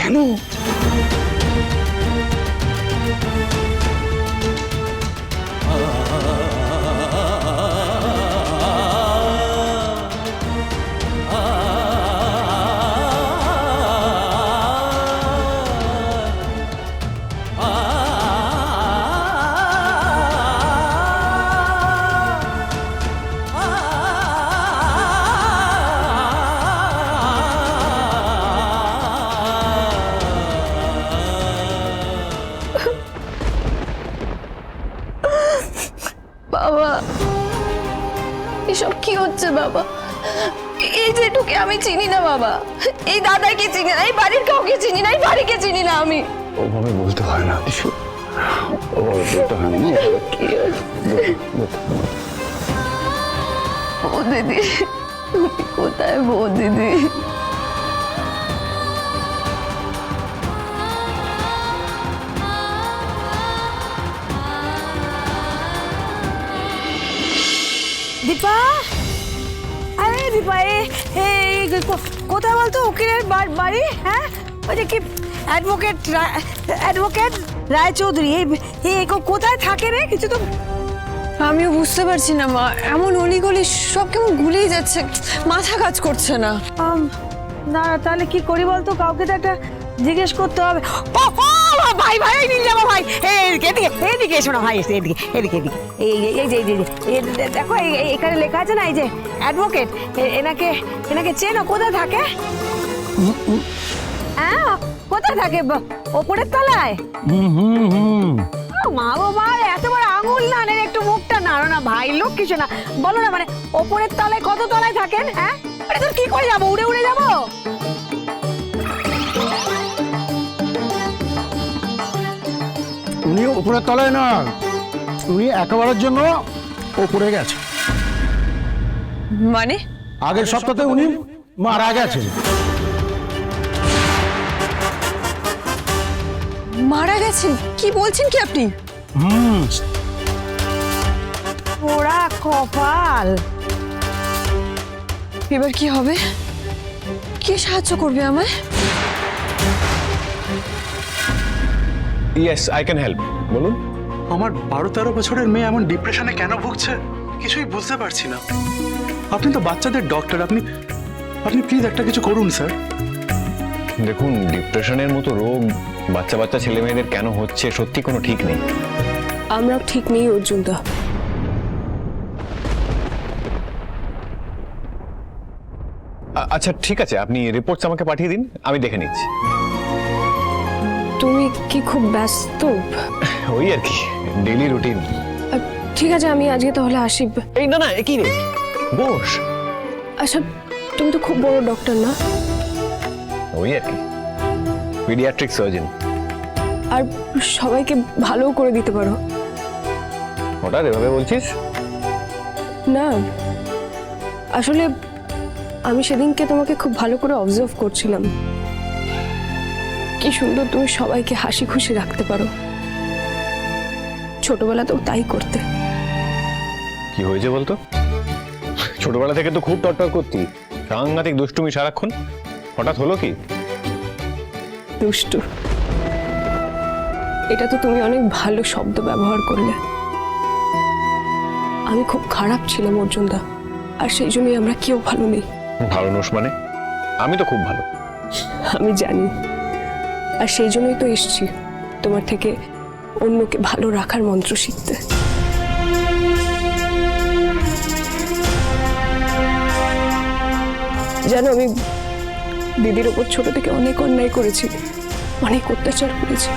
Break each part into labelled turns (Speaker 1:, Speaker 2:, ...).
Speaker 1: কেন?
Speaker 2: বাবা, এসব কি হচ্ছে বাবা? এই যেটুকু আমি চিনি না বাবা, এই দাদাকে চিনি না, এই বাড়ির কাউকে চিনি না, এই বাড়িকে চিনি না আমি।
Speaker 1: ওভাবে বলতে হয় না, ওভাবে বলতে হয় না।
Speaker 2: ও দিদি, তুমি কোথায় বউ দিদি?
Speaker 3: দীপা, আরে দীপা, কোথায় বলতো উকিলের বাড়ি? হ্যাঁ, ওই যে কি অ্যাডভোকেট রায়চৌধুরী, এই কোথায় থাকে রে? কিছু তো
Speaker 2: আমিও বুঝতে পারছি না মা, এমন অলিগলি সব কেমন গুলিয়ে যাচ্ছে, মাথা কাজ করছে না।
Speaker 3: না, তাহলে কি করি বলতো? কাউকে তো একটা জিজ্ঞেস করতে হবে। ভাই ভাই, নিয়ে যাবো ভাই, এদিকে এসো না ভাই, এদিকে দেখো, এখানে লেখা আছে না, এই যে অ্যাডভোকেট, এনাকে চেনো? কোথায় থাকে? হ্যাঁ, কোথায় থাকে? ওপরের তলায়? মা গো মা, এত বড় আঙুল না, একটু মুখটা নাড়ো না ভাই, লোক কিছু না বলো না, মানে ওপরের তলায়, কত তলায় থাকেন? হ্যাঁ, আরে তোর কি করে যাবো, উড়ে উড়ে যাবো?
Speaker 4: উনি উপরের তলায় না, উনি একেবারের জন্য উপরে গেছে।
Speaker 2: মানে
Speaker 4: আগের সপ্তাহে উনি মারা গেছে।
Speaker 2: মারা গেছেন? কি বলছেন কি আপনি?
Speaker 3: ওরা কপাল।
Speaker 2: এবার কি হবে? কে সাহায্য করবে আমায়?
Speaker 5: Yes, I can help. বলুন।
Speaker 1: আমার 12-13 বছরের মেয়ে এমন ডিপ্রেশনে কেন ভুগছে কিছুই বুঝতে পারছি না। আপনি তো বাচ্চাদের ডক্টর, আপনি প্লিজ একটা কিছু করুন স্যার।
Speaker 5: দেখুন, ডিপ্রেশনের মতো রোগ বাচ্চা বাচ্চা ছেলে মেয়েদের কেন হচ্ছে সত্যি কোনো ঠিক নেই।
Speaker 2: আমরাও ঠিক নেই অর্জুনদা।
Speaker 5: আচ্ছা ঠিক আছে, আপনি রিপোর্টস আমাকে পাঠিয়ে দিন, আমি দেখে নিচ্ছি।
Speaker 2: তুমি কি খুব ব্যস্ত?
Speaker 5: ওই আর কি, ডেইলি রুটিন।
Speaker 2: ঠিক আছে, আমি আজকে তাহলে আসি।
Speaker 5: এই না না, কি রে, বস।
Speaker 2: আচ্ছা, তুমি তো খুব বড় ডক্টর না?
Speaker 5: ওই আর কি, পিডিয়াট্রিক সার্জন।
Speaker 2: আর সবাইকে ভালো করে দিতে পারো।
Speaker 5: হঠাৎ এভাবে বলছিস?
Speaker 2: না, আসলে আমি সেদিনকে তোমাকে খুব ভালো করে অবজার্ভ করছিলাম। কি সুন্দর তুমি সবাইকে হাসি খুশি রাখতে পারো। ছোটবেলাতেও তাই করতে।
Speaker 5: কি হয়েছে বলতো? ছোটবেলা থেকে তো খুব টট্টর করতি, সাংঘাতিক দুষ্টুমি সারাক্ষণ, হঠাৎ হলো কি?
Speaker 2: দুষ্টু, এটা তো তুমি অনেক ভালো শব্দ ব্যবহার করলে। আমি খুব খারাপ ছিলাম অর্জুনদা, আর সেই জন্যই আমরা কেউ ভালো নেই।
Speaker 5: ভালো নোস মানে? আমি তো খুব ভালো।
Speaker 2: আমি জানি, আর সেই জন্যই তো এসছি তোমার থেকে অন্যকে ভালো রাখার মন্ত্র শিখতে। জানো, আমি দিদির ওপর ছোট থেকে অনেক অন্যায় করেছি, অনেক অত্যাচার করেছি,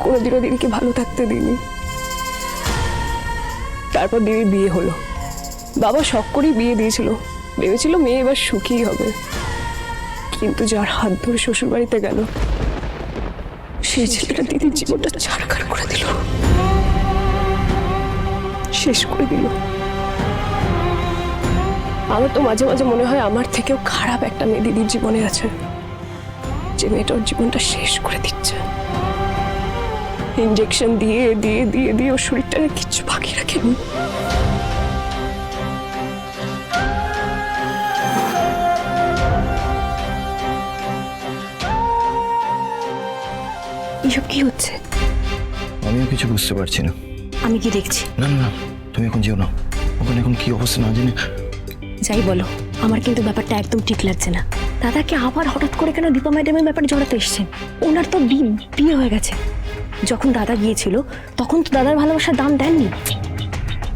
Speaker 2: কোনোদিনও দিদিকে ভালো থাকতে দিইনি। তারপর দিদির বিয়ে হলো, বাবা শখ করেই বিয়ে দিয়েছিল, ভেবেছিল মেয়ে এবার সুখী হবে। কিন্তু যার হাত ধরে শ্বশুর বাড়িতে গেল, সেই ছেলেটা দিদির জীবনটা ছাড়খাড় করে দিল, শেষ করে দিল। আমার তো মাঝে মাঝে মনে হয় আমার থেকেও খারাপ একটা মেয়ে দিদির জীবনে আছে, যে মেয়েটার জীবনটা শেষ করে দিচ্ছে। ইনজেকশন দিয়ে দিয়ে দিয়ে দিয়ে ওর শরীরটাকে কিচ্ছু বাকি রাখেনি। এসব কি হচ্ছে?
Speaker 6: আমিও কিছু বুঝতে পারছি না।
Speaker 2: আমি কি দেখছি?
Speaker 6: না না না, তুমি এখন যেও না, ওখানে এখন কি অবস্থা না জেনে।
Speaker 2: যাই বলো, আমার কিন্তু ব্যাপারটা একদম ঠিক লাগছে না। দাদাকে আবার হঠাৎ করে কেন দীপা ম্যাডামের ব্যাপারে জড়াতে এসছেন? ওনার তো বিয়ে হয়ে গেছে। যখন দাদা গিয়েছিল তখন তো দাদার ভালোবাসার দাম দেননি।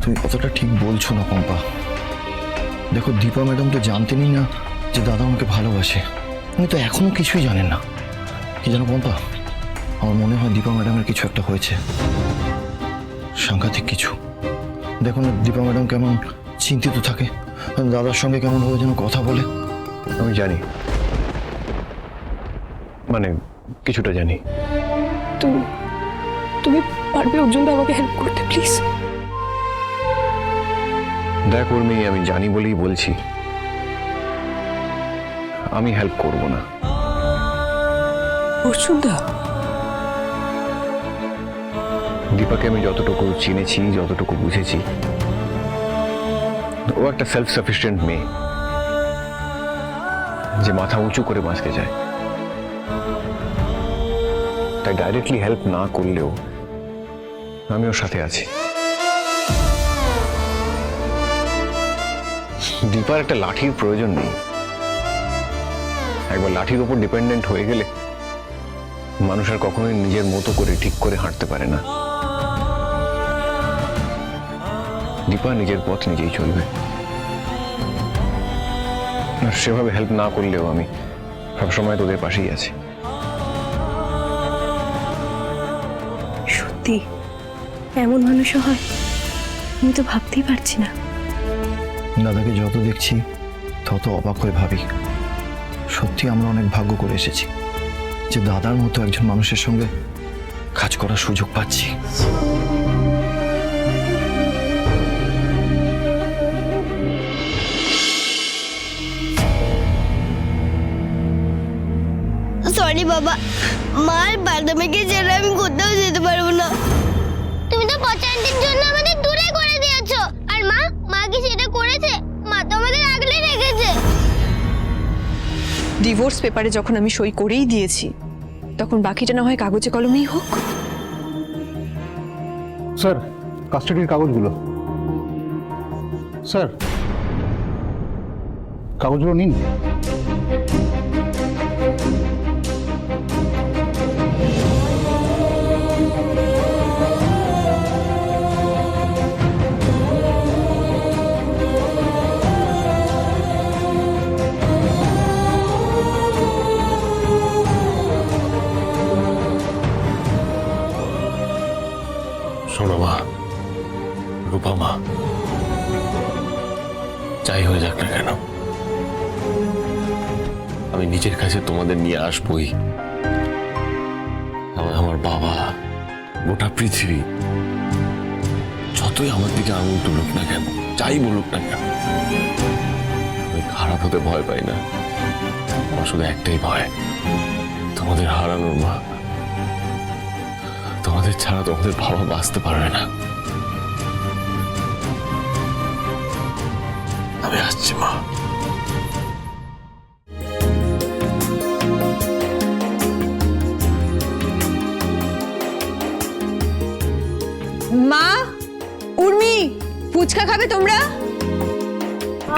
Speaker 6: তুমি কতটা ঠিক বলছো না পম্পা। দেখো, দীপা ম্যাডাম তো জানতেনই না যে দাদা আমাকে ভালোবাসে। উনি তো এখনো কিছুই জানেন না। কি জানো পম্পা, আমার মনে হয় দীপা ম্যাডামের কিছু একটা হয়েছে, সাংঘাতিক কিছু। দেখো না দীপা ম্যাডাম কেমন চিন্তিত থাকে, দাদার সঙ্গে কেমন ভাবে যেন কথা বলে।
Speaker 5: আমি জানি, মানে কিছুটা জানি।
Speaker 2: তুমি পারবে অর্জুন দা আমাকে হেল্প করতে প্লিজ?
Speaker 5: দেখ উর্মি, আমি জানি বলেই বলছি, আমি হেল্প করব না।
Speaker 2: অর্জুন দা,
Speaker 5: দীপাকে আমি যতটুকু চিনেছি, যতটুকু বুঝেছি, ও একটা সেলফ সাফিসিয়েন্ট মেয়ে, যে মাথা উঁচু করে বাঁচতে যায়। তাই ডাইরেক্টলি হেল্প না করলেও আমি ওর সাথে আছি। দীপার একটা লাঠির প্রয়োজন নেই। একবার লাঠির উপর ডিপেন্ডেন্ট হয়ে গেলে মানুষ আর কখনোই নিজের মতো করে ঠিক করে হাঁটতে পারে না। দীপা নিজের পথ নিজেই চলবে, আর সেভাবে হেল্প না করলেও আমি সবসময় তোদের পাশেই আছি।
Speaker 2: সত্যি এমন মানুষও হয়? আমি তো ভাবতেই পারছি না।
Speaker 6: দাদাকে যত দেখছি তত অবাক হয়ে ভাবি, সত্যি আমরা অনেক ভাগ্য করে এসেছি যে দাদার মতো একজন মানুষের সঙ্গে কাজ করার সুযোগ পাচ্ছি।
Speaker 7: সরি বাবা, মার বাদামিকে ছেড়ে আমি কোথাও যেতে পারবো না। তুমি তো ৫০ দিন জন্য আমাদের দূরে করে দিয়েছো। আর মা কি সেটা করেছে? মা তো আমাদের আগলে রেখেছে।
Speaker 2: ডিভোর্স পেপারে যখন আমি সই করেই দিয়েছি, তখন বাকিটা না হয় কাগজে কলমেই হোক।
Speaker 4: স্যার, কাস্টাডির কাগজগুলো। স্যার, কাগজগুলো নিন।
Speaker 8: শোনো মা, রূপা মা, যাই হয়ে যাক না কেন, আমি নিজের কাছে তোমাদের নিয়ে আসবই। আমার বাবা, গোটা পৃথিবী যতই আমার দিকে আঙুল তুলুক না কেন, যাই বলুক না কেন, আমি খারাপ হতে ভয় পাই না। আমার শুধু একটাই ভয়, তোমাদের হারানোর মা। তোমাদের ছাড়া তোমাদের বাবা বাঁচতে পারবে না। আমি আসছি মা।
Speaker 2: মা, উর্মি, ফুচকা খাবে তোমরা?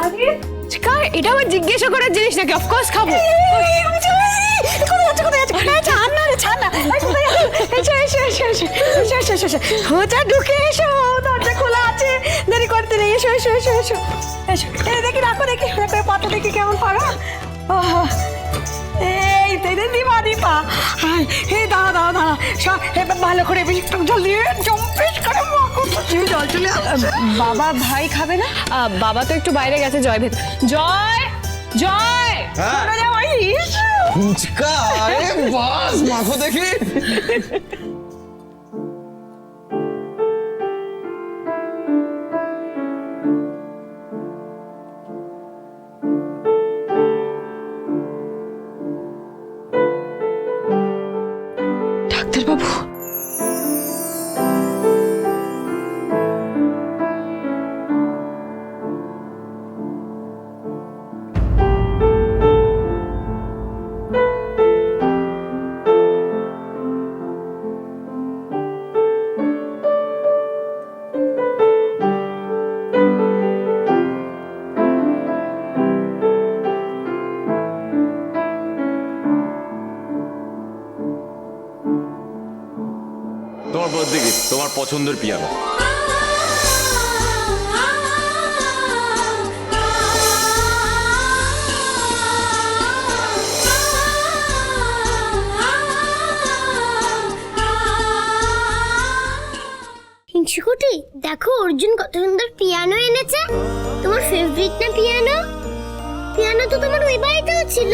Speaker 2: আরে ফুচকা, এটা আমার জিজ্ঞাসা করার জিনিস নাকি? অফকোর্স খাবো।
Speaker 3: ঢুকে এসো, দরজা খোলা আছে, দেরি করতে নেই। এসো এসো এসো এসো এসো। দেখি রাখো, দেখি পাতা দেখি কেমন পারা। এই দীপা দীপা, এই দাঁড়া দাঁড়া দাঁড়া, ভালো করে একটু জল দিয়ে জম্পেশ করে জল চলে। বাবা ভাই খাবে না?
Speaker 2: বাবা তো একটু বাইরে গেছে। জয় ভেদ, জয় জয়,
Speaker 9: ফুচকা, আরে বাস, মাখো দেখি।
Speaker 2: ডাক্তারবাবু,
Speaker 8: আলোর দিকে তোমার পছন্দের পিয়ানো।
Speaker 7: হিংসুকুটি, দেখো অর্জুন কত সুন্দর পিয়ানো এনেছে। তোমার ফেভারিট না পিয়ানো? পিয়ানো তো তোমার ওই বাড়িতেও ছিল।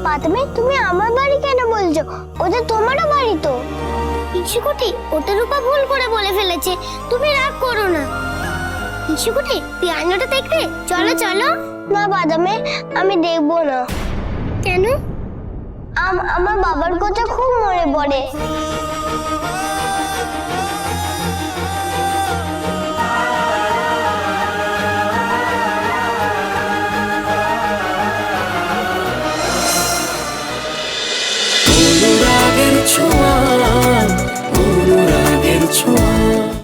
Speaker 7: পাতমে, তুমি আমার বাড়ি কেন বলছো? ওটা তোমারও বাড়ি তো। হিংসুকুটি, ওটা রূপা ভুল করে বলে ফেলেছে, তুমি রাগ করো না। হিংসুকুটি, পিয়ানোটা দেখবে? চলো চলো। না বাদামে, আমি দেখবো না। কেন? আমার বাবার কথা খুব মনে পড়ে।